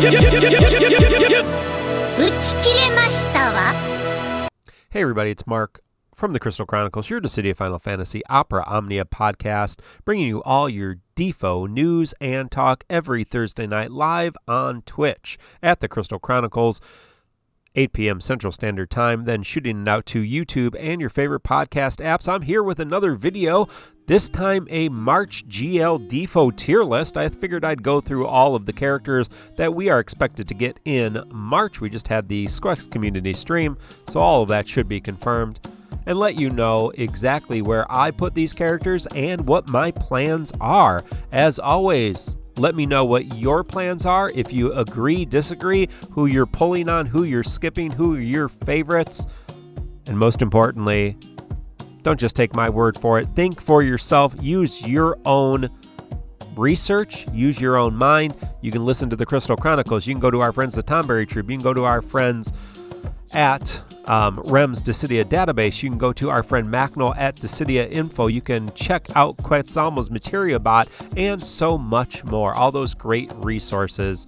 Hey everybody, it's Mark from the Crystal Chronicles, your Dissidia Final Fantasy Opera Omnia podcast, bringing you all your DFFOO news and talk every Thursday night live on Twitch at the Crystal Chronicles, 8 p.m. Central Standard Time, then shooting it out to YouTube and your favorite podcast apps. I'm here with another video, this time a March GL DFFOO tier list. I figured I'd go through all of the characters that we are expected to get in March. We just had the Squex community stream, so all of that should be confirmed, and let you know exactly where I put these characters and what my plans are. As always, let me know what your plans are, if you agree, disagree, who you're pulling on, who you're skipping, who are your favorites, and most importantly, don't just take my word for it. Think for yourself. Use your own research. Use your own mind. You can listen to the Crystal Chronicles. You can go to our friends at Tonberry Troupe. You can go to our friends at Rem's Dissidia database. You can go to our friend Macnol at DissidiaFFOO. You can check out Quetzalmo's Materia Bot and so much more. All those great resources.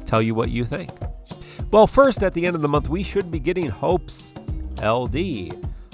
Tell you what you think. Well, first, at the end of the month, we should be getting Hope's LD.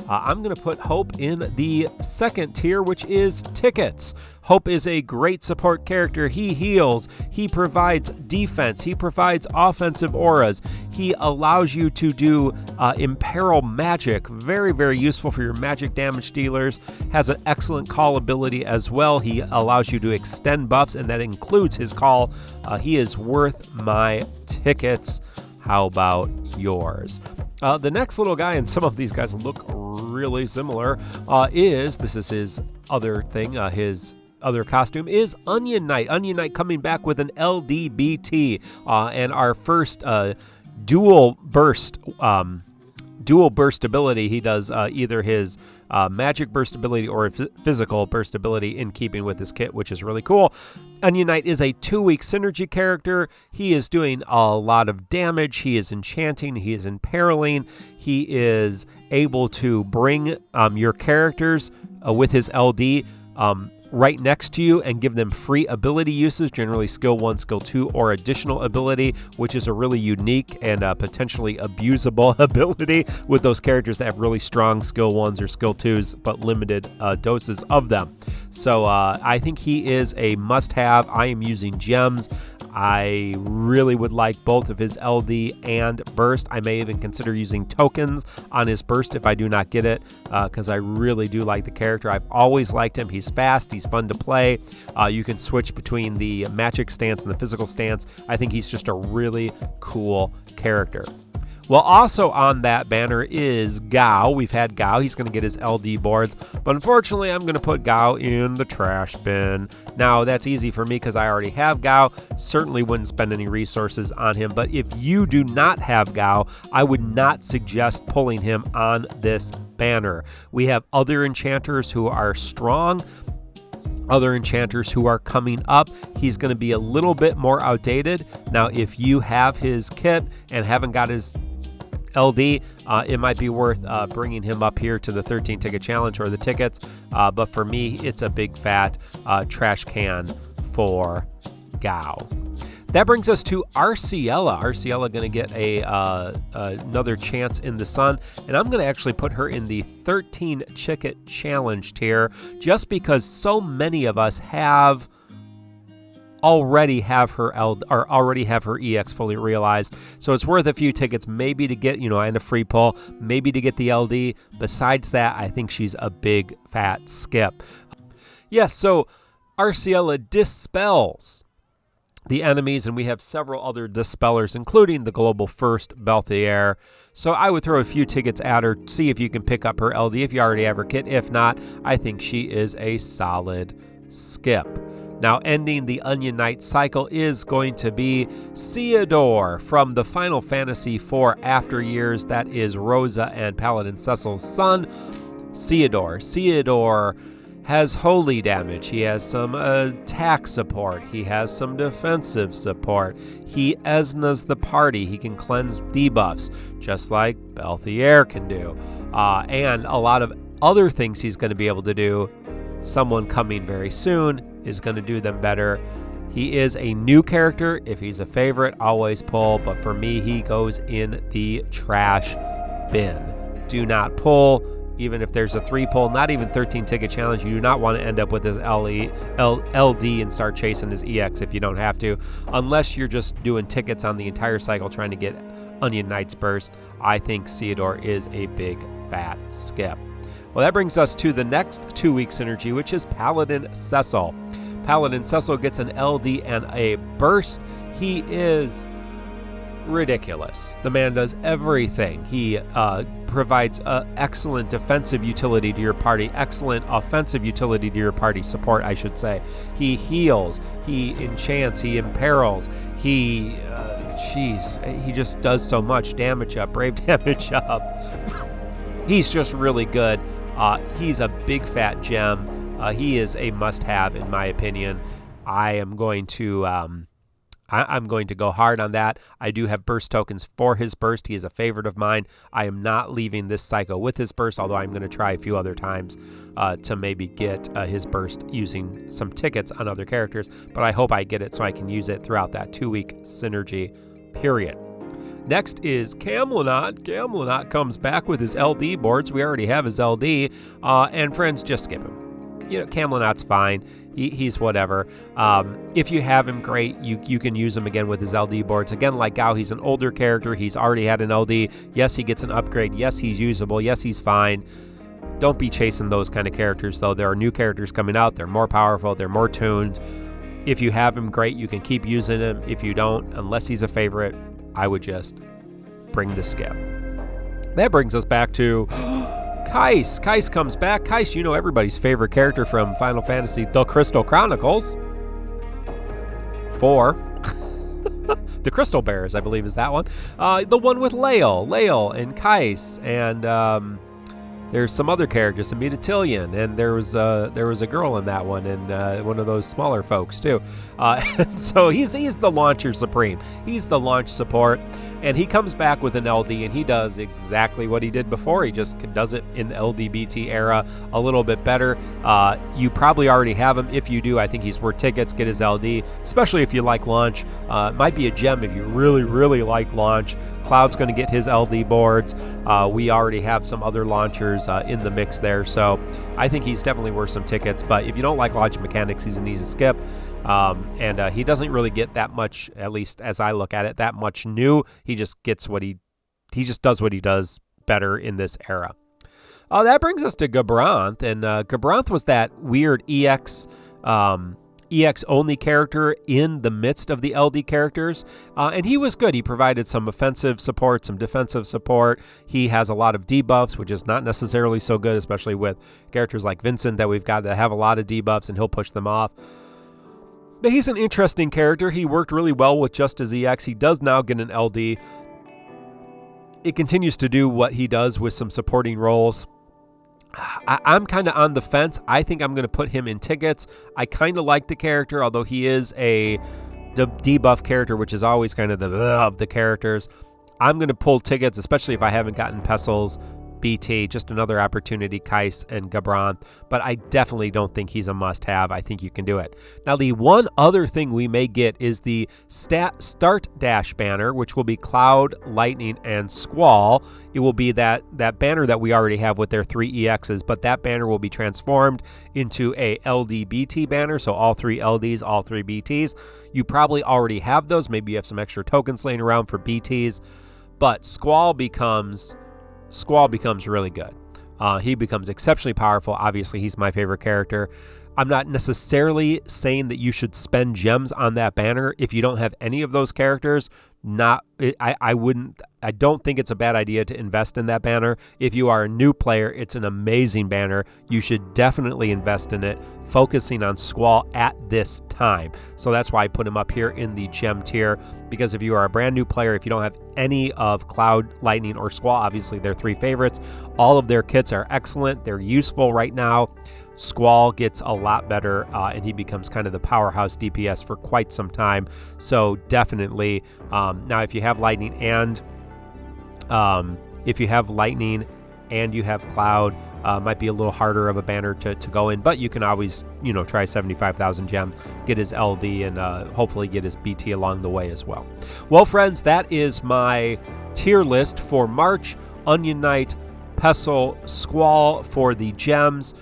I'm going to put Hope in the second tier, which is tickets. Hope is a great support character. He heals. He provides defense. He provides offensive auras. He allows you to do imperil magic. Very, very useful for your magic damage dealers. Has an excellent call ability as well. He allows you to extend buffs, and that includes his call. He is worth my tickets. How about yours? The next little guy, and some of these guys look really similar, this is his other thing, his other costume is Onion Knight. Onion Knight coming back with an LDBT, and our first dual burst ability. He does either his magic burst ability or physical burst ability in keeping with his kit, which is really cool. Onion Knight is a 2-week synergy character. He is doing a lot of damage. He is enchanting. He is imperiling. He is able to bring your characters with his LD right next to you and give them free ability uses, generally skill 1, skill 2, or additional ability, which is a really unique and potentially abusable ability with those characters that have really strong skill 1s or skill 2s, but limited doses of them. So I think he is a must-have. I am using gems. I really would like both of his LD and burst. I may even consider using tokens on his burst if I do not get it, because I really do like the character. I've always liked him. He's fast. He's fun to play. You can switch between the magic stance and the physical stance. I think he's just a really cool character. Well, also on that banner is Gau. We've had Gau. He's going to get his LD boards, but unfortunately, I'm going to put Gau in the trash bin. Now, that's easy for me because I already have Gau. Certainly wouldn't spend any resources on him, but if you do not have Gau, I would not suggest pulling him on this banner. We have other enchanters who are strong, other enchanters who are coming up. He's going to be a little bit more outdated. Now, if you have his kit and haven't got his LD, it might be worth bringing him up here to the 13 ticket challenge or the tickets, but for me it's a big fat trash can for Gau. That brings us to Arciela. Arciela going to get another chance in the sun, and I'm going to actually put her in the 13 ticket challenge tier, just because so many of us already have her EX fully realized. So it's worth a few tickets, maybe to get, and a free pull, maybe to get the LD. Besides that, I think she's a big fat skip. Yes, so Arciela dispels the enemies, and we have several other dispellers, including the global first Balthier. So I would throw a few tickets at her, see if you can pick up her LD if you already have her kit. If not, I think she is a solid skip. Now, ending the Onion Knight cycle is going to be Theodore from the Final Fantasy IV After Years. That is Rosa and Paladin Cecil's son, Theodore. Theodore has holy damage. He has some attack support. He has some defensive support. He Esnas the party. He can cleanse debuffs, just like Balthier can do. And a lot of other things he's going to be able to do. Someone coming very soon is going to do them better. He is a new character. If he's a favorite, always pull. But for me, he goes in the trash bin. Do not pull. Even if there's a 3 pull, not even 13 ticket challenge, you do not want to end up with his LD and start chasing his EX if you don't have to. Unless you're just doing tickets on the entire cycle trying to get Onion Knight's burst, I think Theodore is a big fat skip. Well, that brings us to the next 2-week synergy, which is Paladin Cecil. Paladin Cecil gets an LD and a burst. He is ridiculous. The man does everything. He provides excellent defensive utility to your party, excellent offensive utility to your party, support I should say. He heals, he enchants, he imperils, he just does so much damage up, brave damage up. He's just really good. He's a big fat gem. He is a must-have in my opinion. I'm going to go hard on that. I do have burst tokens for his burst. He is a favorite of mine. I am not leaving this cycle with his burst, although I'm going to try a few other times to maybe get his burst using some tickets on other characters, but I hope I get it so I can use it throughout that 2-week synergy period. Next is Kam'lanaut. Kam'lanaut comes back with his LD boards. We already have his LD, and friends, just skip him. Kam'lanaut's fine. He's whatever. If you have him, great. You can use him again with his LD boards. Again, like Gau, he's an older character. He's already had an LD. Yes, he gets an upgrade. Yes, he's usable. Yes, he's fine. Don't be chasing those kind of characters, though. There are new characters coming out. They're more powerful. They're more tuned. If you have him, great. You can keep using him. If you don't, unless he's a favorite, I would just bring the skip. That brings us back to Keiss. Keiss comes back. Keiss, everybody's favorite character from Final Fantasy, The Crystal Chronicles 4. The Crystal Bears, I believe, is that one. The one with Lael and Keiss, and there's some other characters, some Metatillion, and there was a girl in that one, and one of those smaller folks too. So he's the launcher supreme. He's the launch support, and he comes back with an LD, and he does exactly what he did before. He just does it in the LDBT era a little bit better. You probably already have him. If you do, I think he's worth tickets. Get his LD, especially if you like launch. It might be a gem if you really, really like launch. Cloud's going to get his LD boards. We already have some other launchers in the mix there, so I think he's definitely worth some tickets. But if you don't like launch mechanics, he's an easy skip. And he doesn't really get that much, at least as I look at it, that much new. He just gets he just does what he does better in this era. That brings us to Gabranth, and Gabranth was that weird EX only character in the midst of the LD characters, and he was good. He provided some offensive support, some defensive support. He has a lot of debuffs, which is not necessarily so good, especially with characters like Vincent that we've got that have a lot of debuffs, and he'll push them off. But he's an interesting character. He worked really well with just his EX. He does now get an LD. It continues to do what he does with some supporting roles. I'm kind of on the fence. I think I'm going to put him in tickets. I kind of like the character, although he is a debuff character, which is always kind of the characters. I'm going to pull tickets, especially if I haven't gotten Pestil's BT. Just another opportunity, Keiss and Gabranth. But I definitely don't think he's a must-have. I think you can do it. Now, the one other thing we may get is the Start Dash banner, which will be Cloud, Lightning, and Squall. It will be that banner that we already have with their 3 EXs, but that banner will be transformed into a LDBT banner, so all 3 LDs, all 3 BTs. You probably already have those. Maybe you have some extra tokens laying around for BTs, but Squall becomes really good. He becomes exceptionally powerful. Obviously, he's my favorite character. I'm not necessarily saying that you should spend gems on that banner if you don't have any of those characters. I don't think it's a bad idea to invest in that banner. If you are a new player, it's an amazing banner. You should definitely invest in it, focusing on Squall at this time. So that's why I put him up here in the gem tier, because if you are a brand new player, if you don't have any of Cloud, Lightning, or Squall, obviously they're 3 favorites. All of their kits are excellent. They're useful right now. Squall gets a lot better, and he becomes kind of the powerhouse DPS for quite some time. So definitely, now if you have Lightning and you have Cloud, might be a little harder of a banner to go in, but you can always, try 75,000 gems, get his LD, and hopefully get his BT along the way as well. Well, friends, that is my tier list for March. Onion Knight, Pestle, Squall for the gems,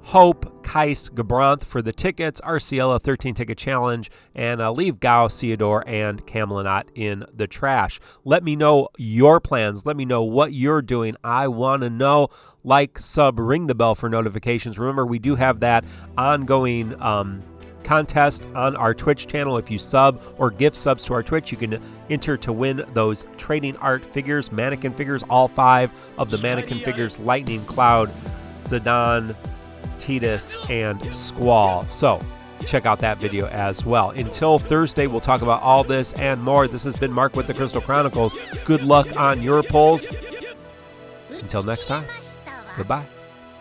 Hope, Keiss, Gabranth for the tickets, Arciela 13-ticket challenge, and leave Gau, Theodore, and Kam'lanaut in the trash. Let me know your plans. Let me know what you're doing. I want to know. Like, sub, ring the bell for notifications. Remember, we do have that ongoing contest on our Twitch channel. If you sub or gift subs to our Twitch, you can enter to win those trading art figures, mannequin figures, all 5 of the mannequin figures, Lightning, Cloud, Zidane, Titus, and Squall. So check out that video as well. Until Thursday, we'll talk about all this and more. This has been Mark with the Crystal Chronicles. Good luck on your polls. Until next time, goodbye.